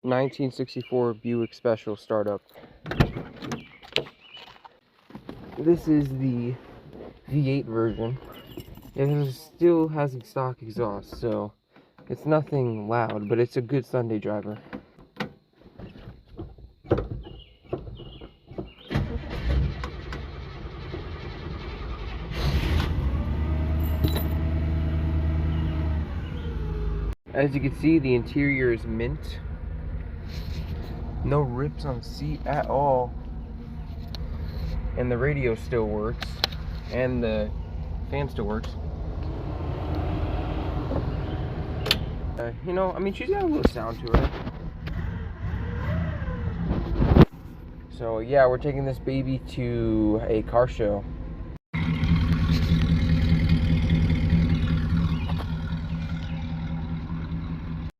1964 Buick Special startup. This is the V8 version. It still has a stock exhaust, so it's nothing loud, but it's a good Sunday driver. As you can see, the interior is mint. No rips on the seat at all. And the radio still works. And the fan still works. You know, I mean, she's got a little sound to her. So yeah, we're taking this baby to a car show.